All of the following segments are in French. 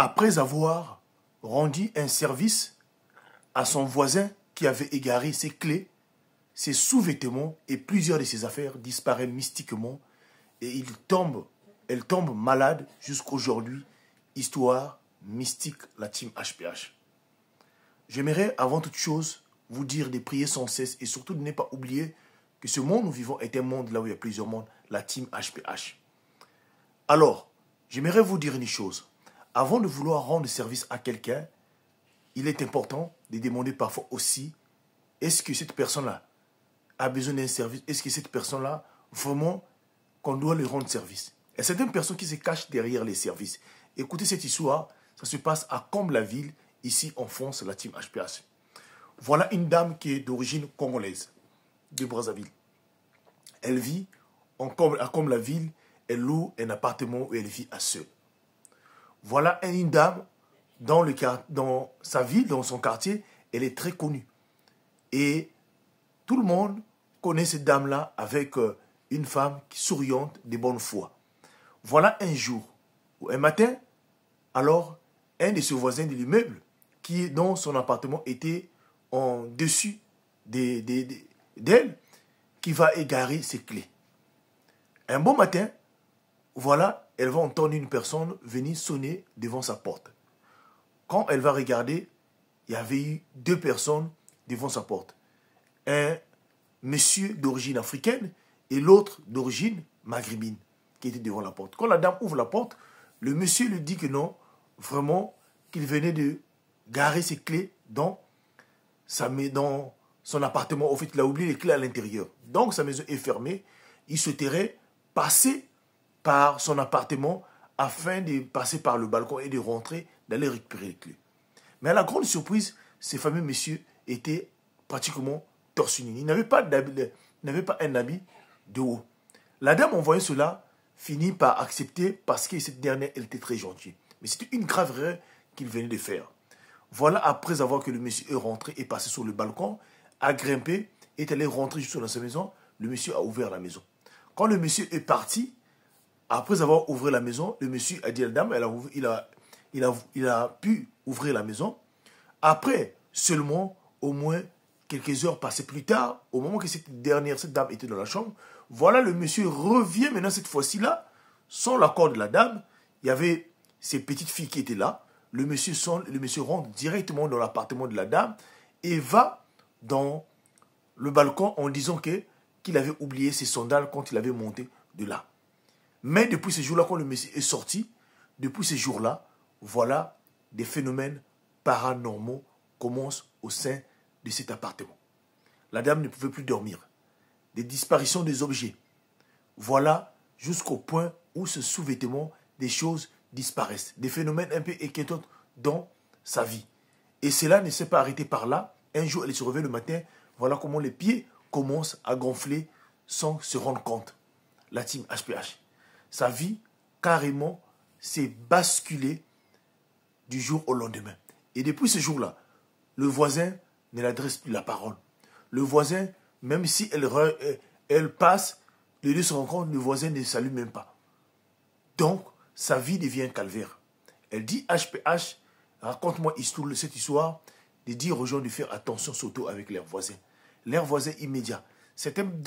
après avoir rendu un service à son voisin qui avait égaré ses clés, ses sous-vêtements et plusieurs de ses affaires disparaissent mystiquement et elle tombe malade jusqu'aujourd'hui. Histoire mystique, la team HPH. J'aimerais avant toute chose vous dire de prier sans cesse et surtout de ne pas oublier que ce monde où nous vivons est un monde là où il y a plusieurs mondes, la team HPH. Alors, j'aimerais vous dire une chose. Avant de vouloir rendre service à quelqu'un, il est important de demander parfois aussi, est-ce que cette personne-là a besoin d'un service? Est-ce que cette personne-là, vraiment, qu'on doit lui rendre service? Et certaines personnes qui se cachent derrière les services. Écoutez cette histoire, ça se passe à Comble-la-Ville, ici en France, la team HPH. Voilà une dame qui est d'origine congolaise, de Brazzaville. Elle vit à Comble-la-Ville, elle loue un appartement où elle vit à seule. Voilà une dame dans sa ville, dans son quartier, elle est très connue. Et tout le monde connaît cette dame-là avec une femme souriante, de bonne foi. Voilà un jour, ou un matin, alors, un de ses voisins de l'immeuble, qui dans son appartement était en dessus d'elle, qui va égarer ses clés. Un bon matin, voilà, elle va entendre une personne venir sonner devant sa porte. Quand elle va regarder, il y avait eu deux personnes devant sa porte. Un monsieur d'origine africaine et l'autre d'origine maghrébine qui était devant la porte. Quand la dame ouvre la porte, le monsieur lui dit que non, vraiment, qu'il venait de garer ses clés dans son appartement. Au fait, il a oublié les clés à l'intérieur. Donc, sa maison est fermée. Il souhaiterait passer par son appartement afin de passer par le balcon et de rentrer, d'aller récupérer les clés. Mais à la grande surprise, ce fameux monsieur était pratiquement torse nu. Il n'avait pas un habit de haut. La dame, en voyant cela, finit par accepter parce que cette dernière, elle était très gentille. Mais c'était une grave erreur qu'il venait de faire. Voilà, après avoir que le monsieur est rentré et passé sur le balcon, a grimpé, est allé rentrer juste dans sa maison, le monsieur a ouvert la maison. Quand le monsieur est parti, après avoir ouvert la maison, le monsieur a dit à la dame, il a pu ouvrir la maison. Après, seulement, au moins quelques heures passées plus tard, au moment que cette dame était dans la chambre, voilà, le monsieur revient maintenant cette fois-ci là, sans l'accord de la dame. Il y avait ses petites filles qui étaient là. Le monsieur rentre directement dans l'appartement de la dame et va dans le balcon en disant qu'il avait oublié ses sandales quand il avait monté de là. Mais depuis ce jour-là, quand le monsieur est sorti, depuis ce jour-là, voilà, des phénomènes paranormaux commencent au sein de cet appartement. La dame ne pouvait plus dormir. Des disparitions des objets. Voilà, jusqu'au point où ce sous-vêtement, des choses disparaissent. Des phénomènes un peu inquiétants dans sa vie. Et cela ne s'est pas arrêté par là. Un jour, elle se réveille le matin. Voilà comment les pieds commencent à gonfler sans se rendre compte. La team HPH. Sa vie, carrément, s'est basculée du jour au lendemain. Et depuis ce jour-là, le voisin ne l'adresse plus la parole. Le voisin, même si elle passe, les deux se rencontrent, le voisin ne salue même pas. Donc, sa vie devient un calvaire. Elle dit HPH, raconte-moi cette histoire, de dire aux gens de faire attention surtout avec leurs voisins. Leurs voisins immédiats. Certaines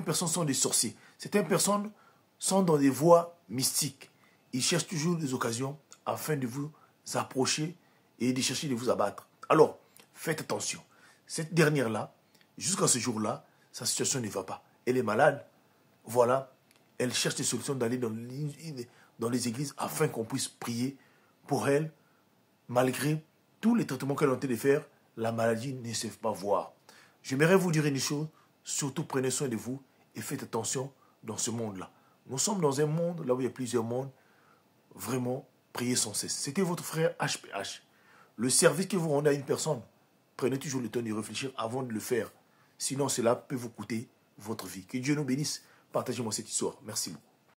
personnes sont des sorciers. Certaines personnes sont dans des voies mystiques. Ils cherchent toujours des occasions afin de vous approcher et de chercher de vous abattre. Alors, faites attention. Cette dernière-là, jusqu'à ce jour-là, sa situation ne va pas. Elle est malade. Voilà. Elle cherche des solutions d'aller dans les églises afin qu'on puisse prier pour elle. Malgré tous les traitements qu'elle a tenté de faire, la maladie ne se fait pas voir. J'aimerais vous dire une chose, surtout prenez soin de vous et faites attention dans ce monde-là. Nous sommes dans un monde, là où il y a plusieurs mondes, vraiment, priez sans cesse. C'était votre frère HPH. Le service que vous rendez à une personne, prenez toujours le temps de réfléchir avant de le faire. Sinon, cela peut vous coûter votre vie. Que Dieu nous bénisse. Partagez-moi cette histoire. Merci beaucoup.